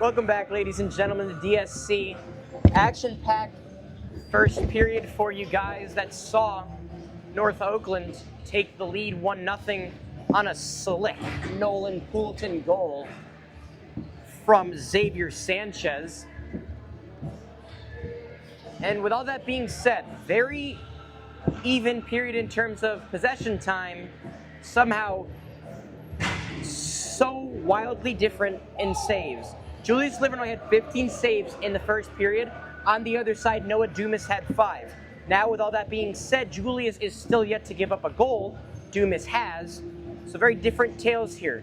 Welcome back, ladies and gentlemen, to DSC. Action-packed first period for you guys that saw North Oakland take the lead 1-0 on a slick Nolan Poulton goal from Xavier Sanchez. And with all that being said, very even period in terms of possession time, somehow so wildly different in saves. Julius Livernoy had 15 saves in the first period. On the other side, Noah Dumas had 5. Now, with all that being said, Julius is still yet to give up a goal. Dumas has. So very different tales here.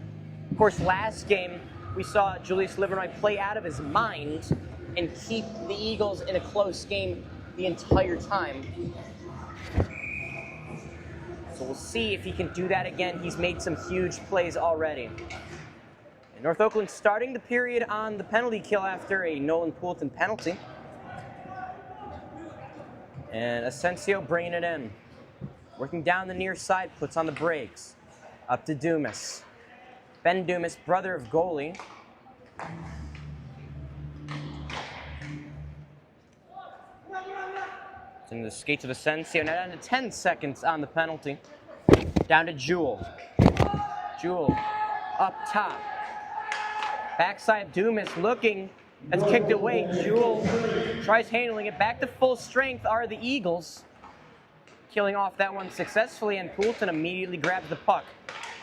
Of course, last game, we saw Julius Livernoy play out of his mind and keep the Eagles in a close game the entire time. So we'll see if he can do that again. He's made some huge plays already. And North Oakland starting the period on the penalty kill after a Nolan Poulton penalty. And Asensio bringing it in. Working down the near side, puts on the brakes. Up to Dumas. Ben Dumas, brother of goalie. It's in the skates of Asensio. Now down to 10 seconds on the penalty. Down to Jewell. Jewell up top. Backside Dumas looking. That's kicked away. Jewell tries handling it. Back to full strength are the Eagles. Killing off that one successfully, and Poulton immediately grabs the puck.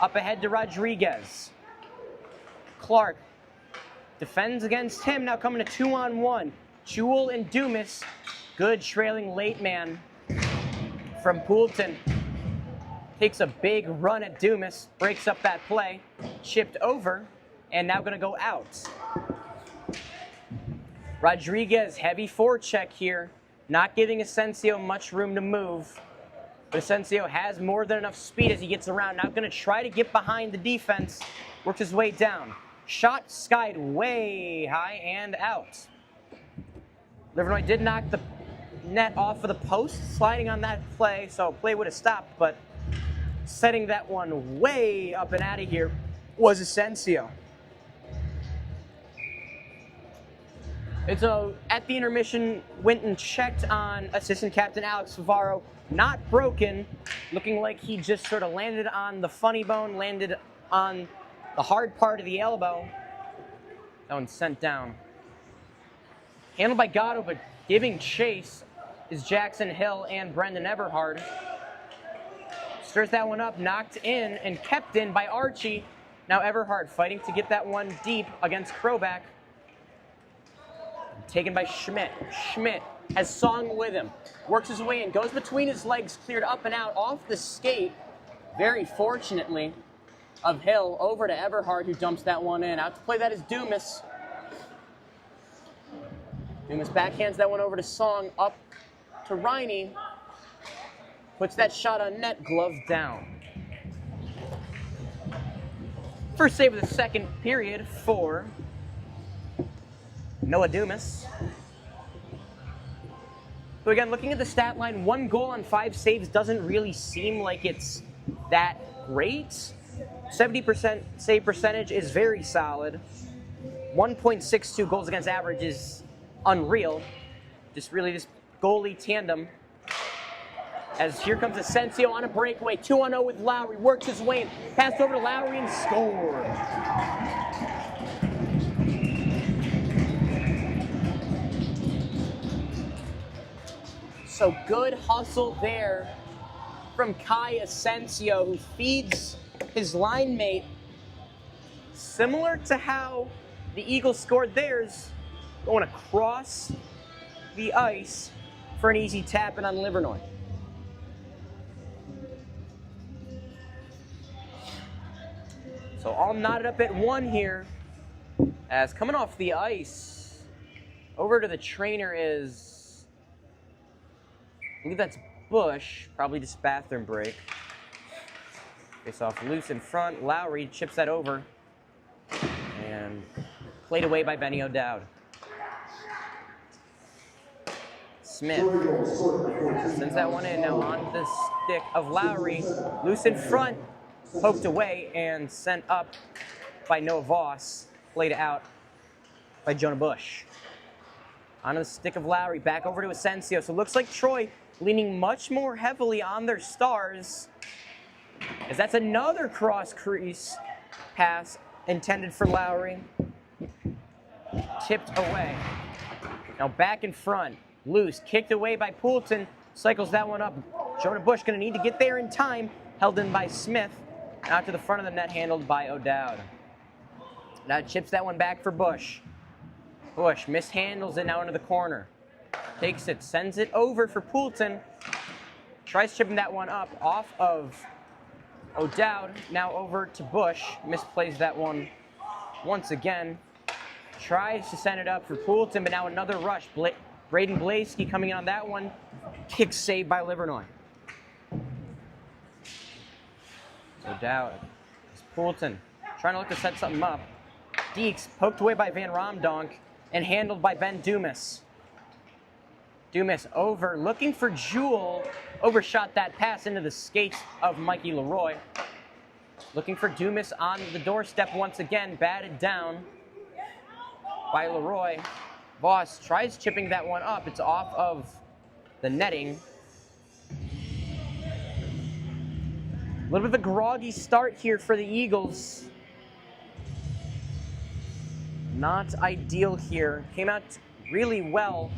Up ahead to Rodriguez. Clark defends against him. Now coming to 2-on-1. Jewell and Dumas. Good trailing late man from Poulton. Takes a big run at Dumas. Breaks up that play. Chipped over. And now going to go out. Rodriguez, heavy forecheck here. Not giving Asensio much room to move. But Asensio has more than enough speed as he gets around. Now going to try to get behind the defense. Works his way down. Shot skied way high and out. Livernoy did knock the net off of the post, sliding on that play, so play would have stopped, but setting that one way up and out of here was Asensio. And so at the intermission, went and checked on assistant captain Alex Favaro. Not broken, looking like he just sort of landed on the funny bone, landed on the hard part of the elbow. That one's sent down. Handled by Gatto, but giving chase is Jackson Hill and Brendan Everhard. Stirs that one up, knocked in and kept in by Archie. Now Everhard fighting to get that one deep against Kroback. Taken by Schmidt. Schmidt has Song with him. Works his way in, goes between his legs, cleared up and out off the skate. Very fortunately of Hill over to Everhard, who dumps that one in. Out to play that is Dumas. Dumas backhands that one over to Song, up to Riney. Puts that shot on net, glove down. First save of the second period for Noah Dumas. So again, looking at the stat line, 1 goal on 5 saves doesn't really seem like it's that great. 70% save percentage is very solid. 1.62 goals against average is unreal. Just really this goalie tandem. As here comes Asensio on a breakaway, 2-on-0 with Lowry, works his way in, passed over to Lowry and scored. So good hustle there from Kai Asensio, who feeds his line mate. Similar to how the Eagles scored theirs, going across the ice for an easy tap-in on Livernoy. So all knotted up at 1 here. As coming off the ice, over to the trainer is, I believe that's Bush, probably just bathroom break. Face off loose in front. Lowry chips that over. And played away by Benny O'Dowd. Smith sends that one in, now on the stick of Lowry. Loose in front, poked away and sent up by Noah Voss. Played out by Jonah Bush. Onto the stick of Lowry, back over to Asensio. So it looks like Troy leaning much more heavily on their stars, as that's another cross crease pass intended for Lowry. Tipped away. Now back in front, loose, kicked away by Poulton, cycles that one up. Jonah Bush gonna need to get there in time, held in by Smith. Out to the front of the net, handled by O'Dowd. Now chips that one back for Bush. Bush mishandles it now into the corner. Takes it, sends it over for Poulton. Tries chipping that one up off of O'Dowd. Now over to Bush. Misplays that one once again. Tries to send it up for Poulton, but now another rush. Braden Blaski coming in on that one. Kick saved by Livernois. O'Dowd. Poulton trying to look to set something up. Deeks poked away by Van Romdonk and handled by Ben Dumas. Dumas over, looking for Jewell. Overshot that pass into the skates of Mikey Leroy. Looking for Dumas on the doorstep once again, batted down by Leroy. Voss tries chipping that one up. It's off of the netting. A little bit of a groggy start here for the Eagles. Not ideal here. Came out really well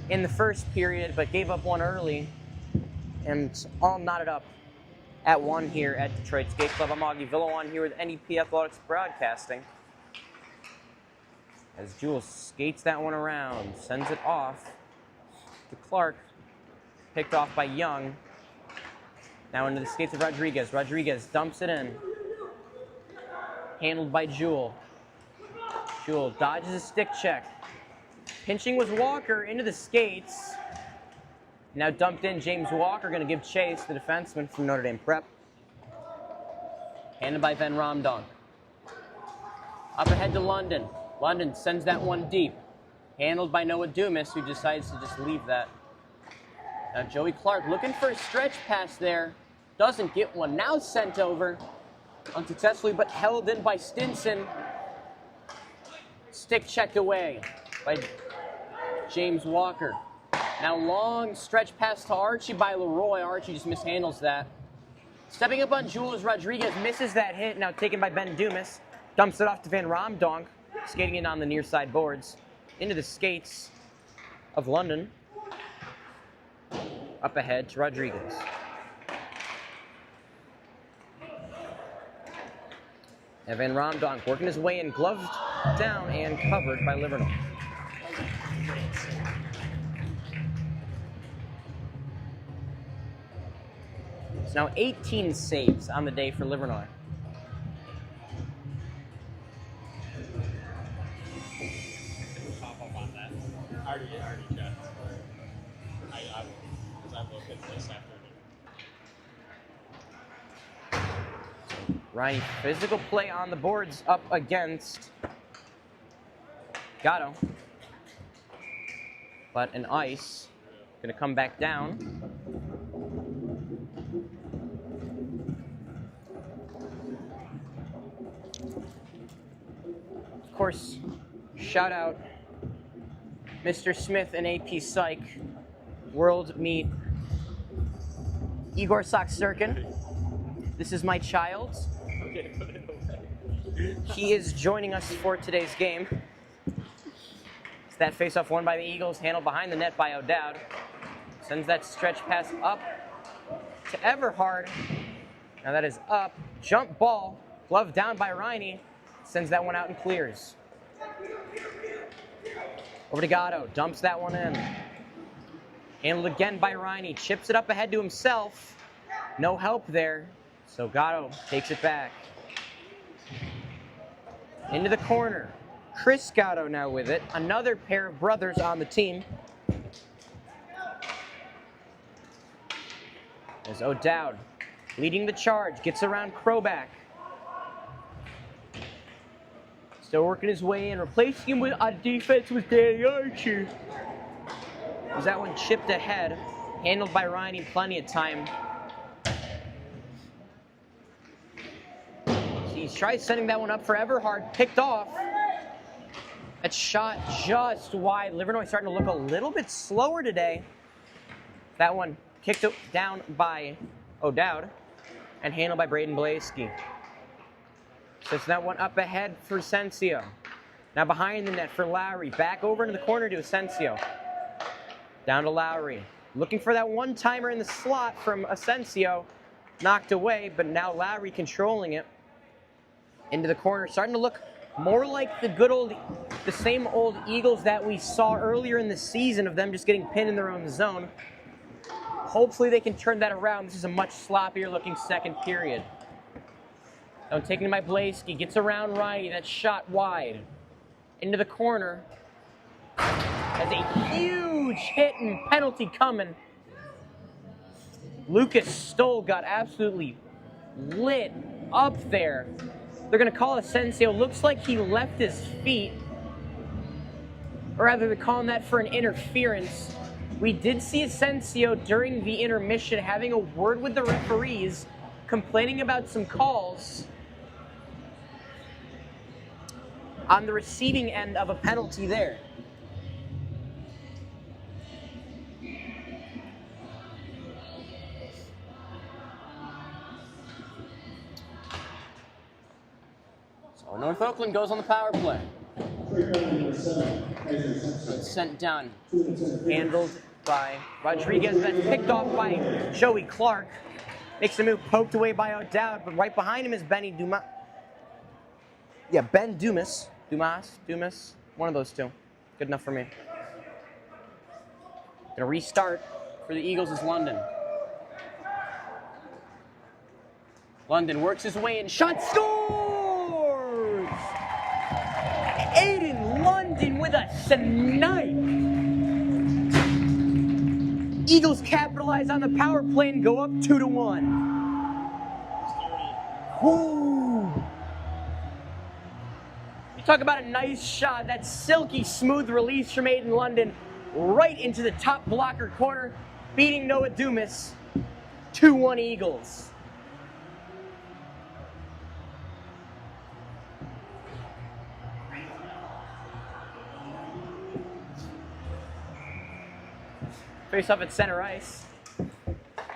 in the first period, but gave up one early. And all knotted up at one here at Detroit Skate Club. I'm Augie Villawan here with NEP Athletics Broadcasting. As Jewell skates that one around, sends it off to Clark. Picked off by Young. Now into the skates of Rodriguez. Rodriguez dumps it in. Handled by Jewell. Jewell dodges a stick check. Pinching was Walker into the skates. Now dumped in James Walker, going to give chase, the defenseman from Notre Dame Prep. Handed by Van Romdonk. Up ahead to London. London sends that one deep. Handled by Noah Dumas, who decides to just leave that. Now Joey Clark looking for a stretch pass there. Doesn't get one. Now sent over. Unsuccessfully, but held in by Stinson. Stick checked away by James Walker. Now long stretch pass to Archie by Leroy. Archie just mishandles that. Stepping up on Jewell as Rodriguez misses that hit. Now taken by Ben Dumas. Dumps it off to Van Romdonk. Skating in on the near side boards. Into the skates of London. Up ahead to Rodriguez. And Van Romdonk working his way in, gloved down and covered by Livernois. It's now 18 saves on the day for Livernois. Pop up on that. I already checked. Because I looked at this after. Ryan, physical play on the boards up against Gatto. But an ice. Gonna come back down. Of course, shout out Mr. Smith and AP Psych. World meet Igor Soksturkin. This is my child. Okay, put it away. He is joining us for today's game. It's that faceoff won by the Eagles, handled behind the net by O'Dowd. Sends that stretch pass up to Everhard. Now that is up. Jump ball. Glove down by Riney. Sends that one out and clears. Over to Gatto. Dumps that one in. Handled again by Riney. Chips it up ahead to himself. No help there. So Gatto takes it back. Into the corner. Chris Gatto now with it. Another pair of brothers on the team. As O'Dowd leading the charge. Gets around Kroback. Still working his way in. Replacing him with on defense with Danny Archer. As that one chipped ahead. Handled by Riney. Plenty of time. He tries sending that one up for Everhard. Picked off. That shot just wide. Livernois starting to look a little bit slower today. That one kicked down by O'Dowd and handled by Braden Blaski. So it's that one up ahead for Asensio. Now behind the net for Lowry. Back over into the corner to Asensio. Down to Lowry. Looking for that one-timer in the slot from Asensio. Knocked away, but now Lowry controlling it. Into the corner. Starting to look more like the same old Eagles that we saw earlier in the season of them just getting pinned in their own zone. Hopefully they can turn that around. This is a much sloppier looking second period. Now taking by Blaski, gets around Riley, that shot wide. Into the corner. Has a huge hit and penalty coming. Lucas Stoll got absolutely lit up there. They're going to call Asensio. Looks like he left his feet. Or rather, they're calling that for an interference. We did see Asensio during the intermission having a word with the referees, complaining about some calls on the receiving end of a penalty there. So North Oakland goes on the power play. Sent down, handled by Rodriguez, then picked off by Joey Clark. Makes the move, poked away by O'Dowd, but right behind him is Benny Dumas. Yeah, Ben Dumas. Dumas. One of those two. Good enough for me. Gonna restart for the Eagles is London. London works his way in, shot, scores! Aiden London with a snipe. Eagles capitalize on the power play and go up 2-1. Woo! You talk about a nice shot, that silky smooth release from Aiden London right into the top blocker corner, beating Noah Dumas. 2-1 Eagles. Face off at center ice.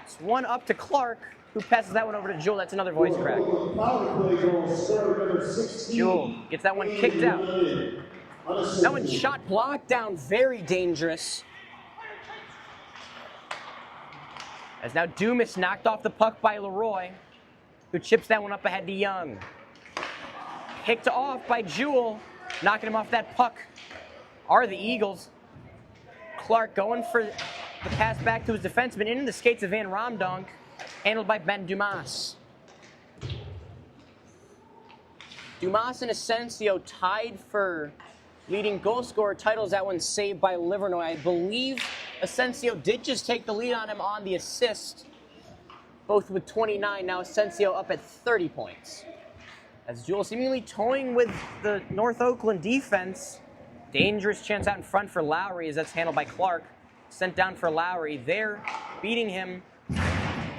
It's one up to Clark, who passes that one over to Jewell. That's another voice crack. Jewell gets that one kicked out. That one shot blocked down, very dangerous. As now Dumas knocked off the puck by Leroy, who chips that one up ahead to Young. Picked off by Jewell, knocking him off that puck are the Eagles. Clark going for the pass back to his defenseman into the skates of Van Romdonk, handled by Ben Dumas. Dumas and Asensio tied for leading goal scorer titles. That one saved by Livernois. I believe Asensio did just take the lead on him on the assist, both with 29. Now Asensio up at 30 points. As Jewell seemingly toying with the North Oakland defense. Dangerous chance out in front for Lowry as that's handled by Clark. Sent down for Lowry. There, beating him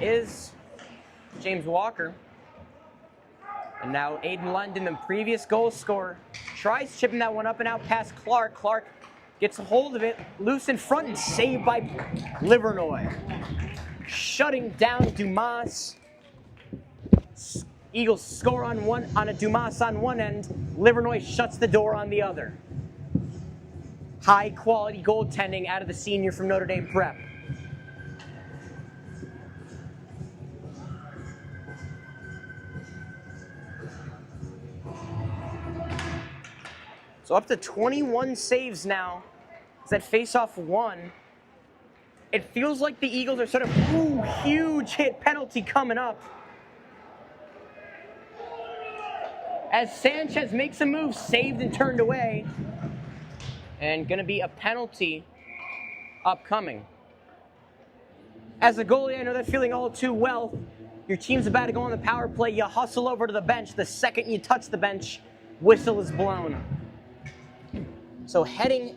is James Walker. And now Aiden London, the previous goal scorer, tries chipping that one up and out past Clark. Clark gets a hold of it, loose in front, and saved by Livernois. Shutting down Dumas. Eagles score on a Dumas on one end. Livernois shuts the door on the other. High quality goaltending out of the senior from Notre Dame Prep. So up to 21 saves now. It's that face-off one. It feels like the Eagles are sort of, huge hit penalty coming up. As Sanchez makes a move, saved and turned away. And going to be a penalty upcoming. As a goalie, I know that feeling all too well. Your team's about to go on the power play. You hustle over to the bench. The second you touch the bench, whistle is blown. So heading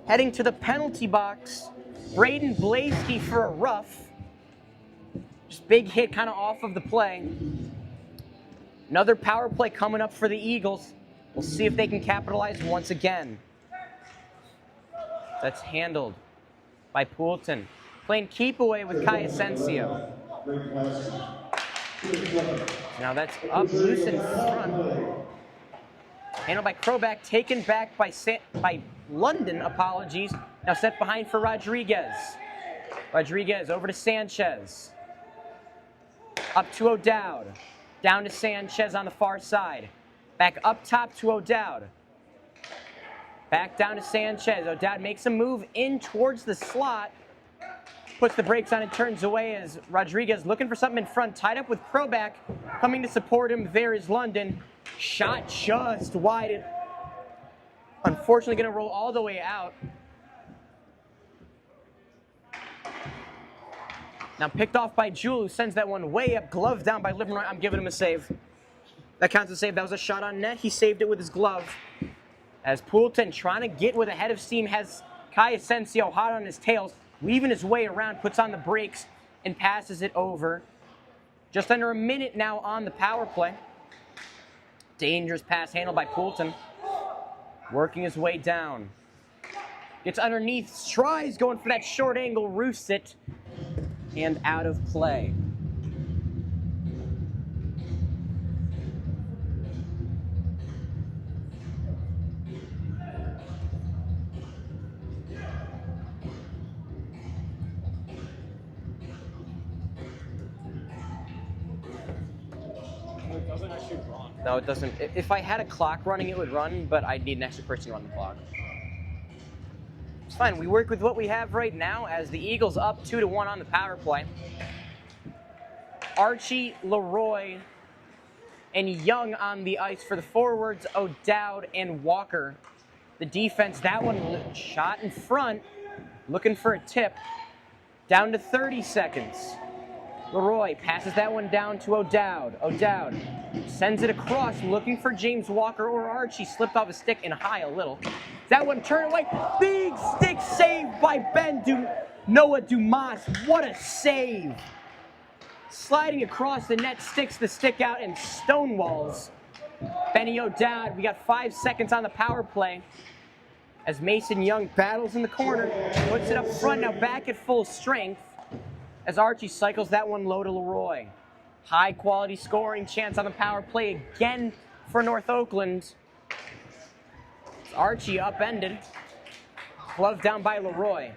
to the penalty box, Braden Blaski for a rough. Just big hit kind of off of the play. Another power play coming up for the Eagles. We'll see if they can capitalize once again. That's handled by Poulton. Playing keep away with Kai Asensio. Now that's up loose in front. Handled by Kroback, taken back by London, apologies. Now set behind for Rodriguez. Rodriguez over to Sanchez. Up to O'Dowd. Down to Sanchez on the far side. Back up top to O'Dowd. Back down to Sanchez. O'Dowd makes a move in towards the slot. Puts the brakes on and turns away as Rodriguez looking for something in front. Tied up with Kroback. Coming to support him. There is London. Shot just wide. Unfortunately going to roll all the way out. Now picked off by Jewell, who sends that one way up. Glove down by Livernoy. I'm giving him a save. That counts as a save. That was a shot on net. He saved it with his glove. As Poulton trying to get with a head of steam, has Kai Asensio hot on his tails, weaving his way around, puts on the brakes, and passes it over. Just under a minute now on the power play. Dangerous pass handled by Poulton. Working his way down. Gets underneath, tries going for that short angle, roosts it, and out of play. It doesn't actually run. No, it doesn't. If I had a clock running, it would run, but I'd need an extra person to run the clock. It's fine. We work with what we have right now as the Eagles up 2-1 on the power play. Archie, Leroy, and Young on the ice for the forwards, O'Dowd and Walker. The defense, that one shot in front, looking for a tip. Down to 30 seconds. Leroy passes that one down to O'Dowd. O'Dowd sends it across, looking for James Walker or Archie. Slipped off his stick and high a little. That one turned away. Big stick save by Noah Dumas. What a save. Sliding across the net, sticks the stick out and stonewalls Benny O'Dowd. We got 5 seconds on the power play as Mason Young battles in the corner. Puts it up front, now back at full strength as Archie cycles that one low to Leroy. High quality scoring chance on the power play again for North Oakland. Archie upended. Glove down by Leroy.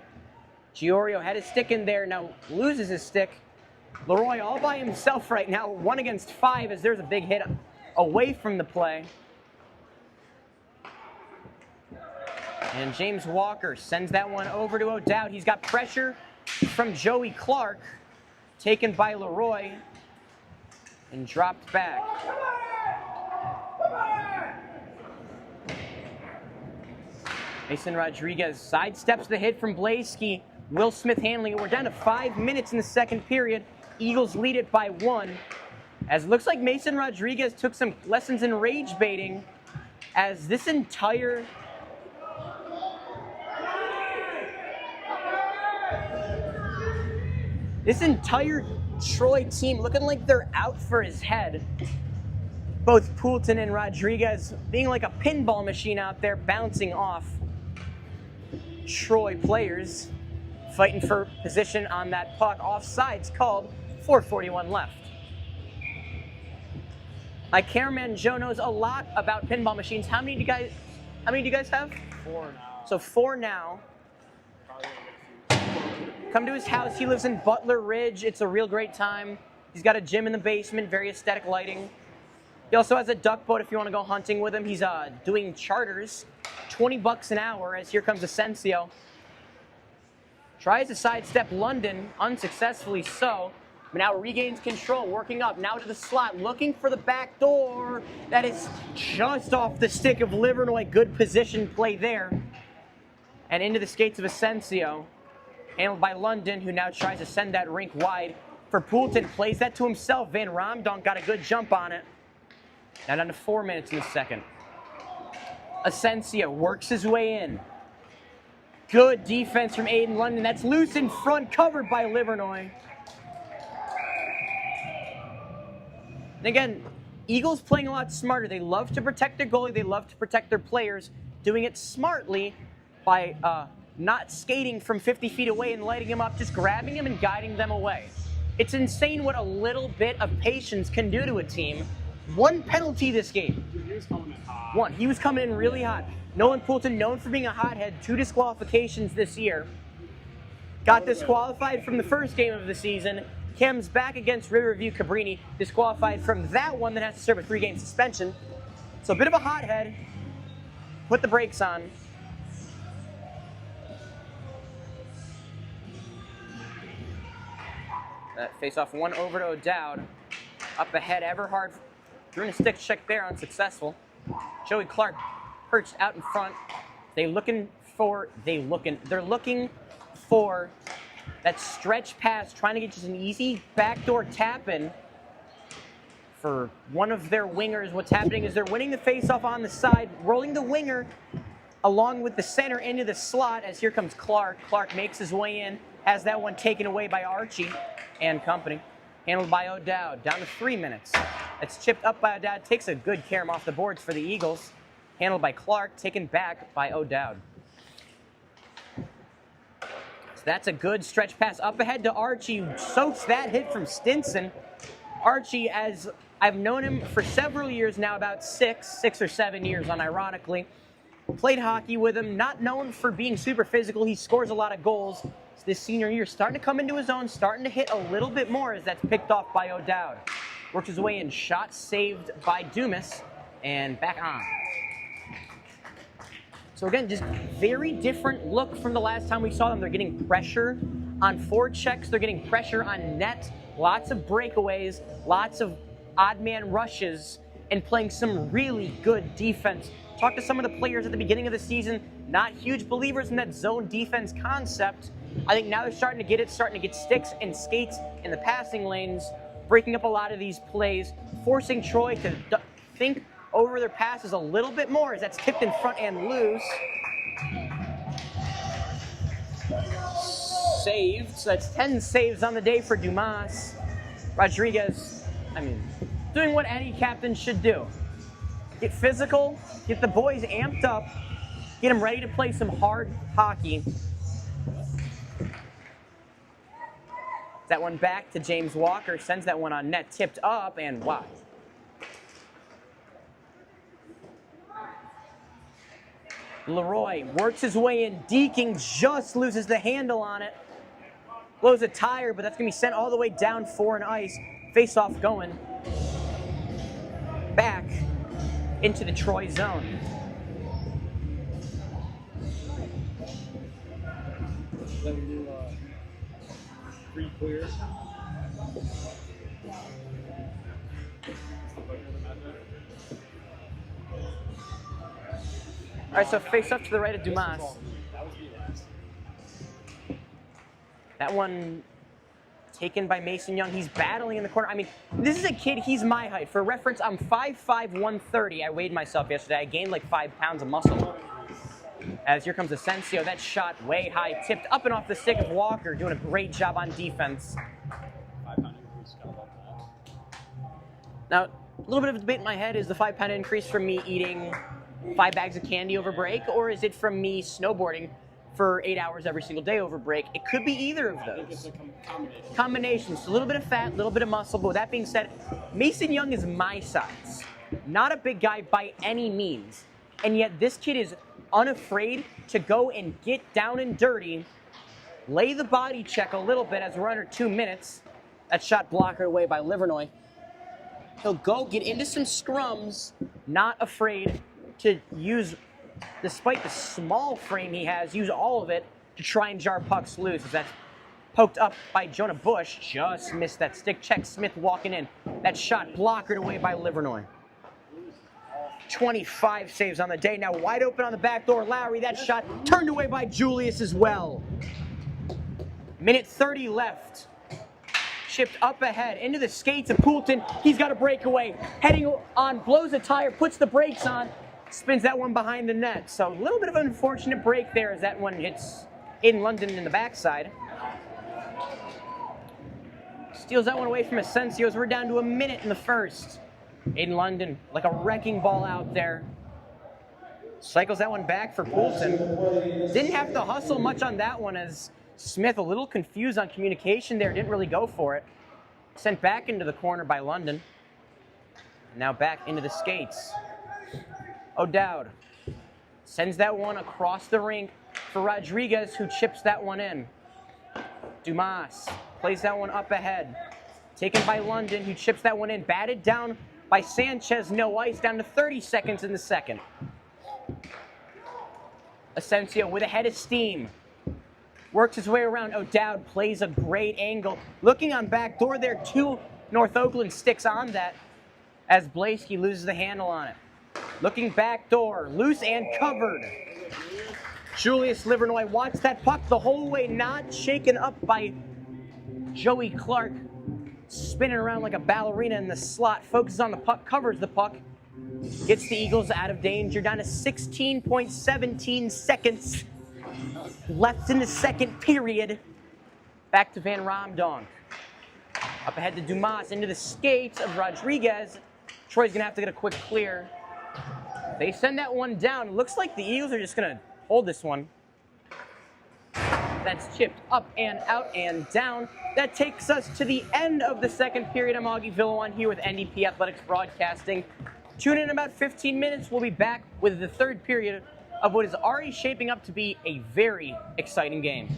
Giorio had his stick in there, now loses his stick. Leroy all by himself right now, 1 against 5 as there's a big hit away from the play. And James Walker sends that one over to O'Dowd. He's got pressure from Joey Clark, taken by Leroy and dropped back. Mason Rodriguez sidesteps the hit from Blaski. Will Smith handling it. We're down to 5 minutes in the second period. Eagles lead it by 1. As it looks like Mason Rodriguez took some lessons in rage baiting, as this entire Troy team looking like they're out for his head. Both Poulton and Rodriguez being like a pinball machine out there, bouncing off Troy players, fighting for position on that puck. Offsides called, 4:41 left. My cameraman Joe knows a lot about pinball machines. How many do you guys have? 4 now. So 4 now. Probably gonna get a few. Come to his house. He lives in Butler Ridge. It's a real great time. He's got a gym in the basement, very aesthetic lighting. He also has a duck boat if you want to go hunting with him. He's doing charters, $20 an hour, as here comes Asensio. Tries to sidestep London, unsuccessfully so. But now regains control, working up, now to the slot, looking for the back door. That is just off the stick of Livernoy. Good position play there. And into the skates of Asensio. Handled by London, who now tries to send that rink wide for Poulton. Plays that to himself. Van Romdonk got a good jump on it. Now down to 4 minutes in the second. Asensio works his way in. Good defense from Aiden London. That's loose in front, covered by Livernoy. And again, Eagles playing a lot smarter. They love to protect their goalie. They love to protect their players, doing it smartly by not skating from 50 feet away and lighting him up, just grabbing him and guiding them away. It's insane what a little bit of patience can do to a team. 1 penalty this game. He was coming in hot. 1. He was coming in really hot. Nolan Poulton, known for being a hothead, 2 disqualifications this year. Got disqualified from the first game of the season. Comes back against Riverview Cabrini, disqualified from that one that has to serve a 3-game suspension. So a bit of a hothead. Put the brakes on. Face-off 1 over to O'Dowd. Up ahead, Everhard doing a stick check there, unsuccessful. Joey Clark perched out in front. They're looking for that stretch pass, trying to get just an easy backdoor tap in for one of their wingers. What's happening is they're winning the face-off on the side, rolling the winger along with the center into the slot as here comes Clark. Clark makes his way in, has that one taken away by Archie and company. Handled by O'Dowd, down to 3 minutes. That's chipped up by O'Dowd, takes a good care off the boards for the Eagles. Handled by Clark, taken back by O'Dowd. So that's a good stretch pass up ahead to Archie, who soaks that hit from Stinson. Archie, as I've known him for several years now, about 6 or 7 years unironically. Played hockey with him, not known for being super physical. He scores a lot of goals. This senior year starting to come into his own, starting to hit a little bit more as that's picked off by O'Dowd. Works his way in, shot saved by Dumas, and back on. So again, just very different look from the last time we saw them. They're getting pressure on forechecks, they're getting pressure on net, lots of breakaways, lots of odd man rushes, and playing some really good defense. Talked to some of the players at the beginning of the season, not huge believers in that zone defense concept. I think now they're starting to get it, starting to get sticks and skates in the passing lanes, breaking up a lot of these plays, forcing Troy to think over their passes a little bit more as that's tipped in front and loose. Saved, so that's 10 saves on the day for Dumas. Rodriguez, doing what any captain should do. Get physical, get the boys amped up, get them ready to play some hard hockey. That one back to James Walker, sends that one on net, tipped up, and wow. Leroy works his way in, Deaking just loses the handle on it. Blows a tire, but that's going to be sent all the way down for an ice. Face-off going back into the Troy zone. Let me do free clear. All right, so face up to the right of Dumas. That one taken by Mason Young. He's battling in the corner. This is a kid, he's my height. For reference, I'm 5'5", 130. I weighed myself yesterday. I gained like 5 pounds of muscle. As here comes Asensio. That shot way high, tipped up and off the stick of Walker, doing a great job on defense. Now, a little bit of a debate in my head, is the 5-pound increase from me eating 5 bags of candy over break, or is it from me snowboarding for 8 hours every single day over break? It could be either of those. I think it's a Combination. So a little bit of fat, a little bit of muscle, but with that being said, Mason Young is my size. Not a big guy by any means. And yet this kid is unafraid to go and get down and dirty, lay the body check a little bit as we're under 2 minutes. That shot blocked away by Livernois. He'll go get into some scrums, not afraid to use, despite the small frame he has, use all of it to try and jar pucks loose. As that's poked up by Jonah Bush, just missed that stick check. Smith walking in. That shot blocked away by Livernois. 25 saves on the day. Now wide open on the back door. Lowry, that shot turned away by Julius as well. Minute 30 left. Chipped up ahead into the skates of Poulton. He's got a breakaway. Heading on, blows a tire, puts the brakes on, spins that one behind the net. So a little bit of an unfortunate break there as that one hits in London in the backside. Steals that one away from Asensio as we're down to a minute in the first. In London, like a wrecking ball out there. Cycles that one back for Poulsen. Didn't have to hustle much on that one as Smith, a little confused on communication there, didn't really go for it. Sent back into the corner by London. Now back into the skates. O'Dowd sends that one across the rink for Rodriguez, who chips that one in. Dumas plays that one up ahead. Taken by London, who chips that one in. Batted down by Sanchez, no ice, down to 30 seconds in the second. Asensio with a head of steam. Works his way around. O'Dowd plays a great angle. Looking on backdoor there, 2 North Oakland sticks on that as Blasky loses the handle on it. Looking backdoor, loose and covered. Julius Livernois watched that puck the whole way, not shaken up by Joey Clark. Spinning around like a ballerina in the slot, focuses on the puck, covers the puck, gets the Eagles out of danger, down to 16.17 seconds left in the second period. Back to Van Romdonk. Up ahead to Dumas, into the skates of Rodriguez. Troy's gonna have to get a quick clear. They send that one down. It looks like the Eagles are just gonna hold this one. That's chipped up and out and down. That takes us to the end of the second period. I'm Augie Villawan here with NDP Athletics Broadcasting. Tune in about 15 minutes. We'll be back with the third period of what is already shaping up to be a very exciting game.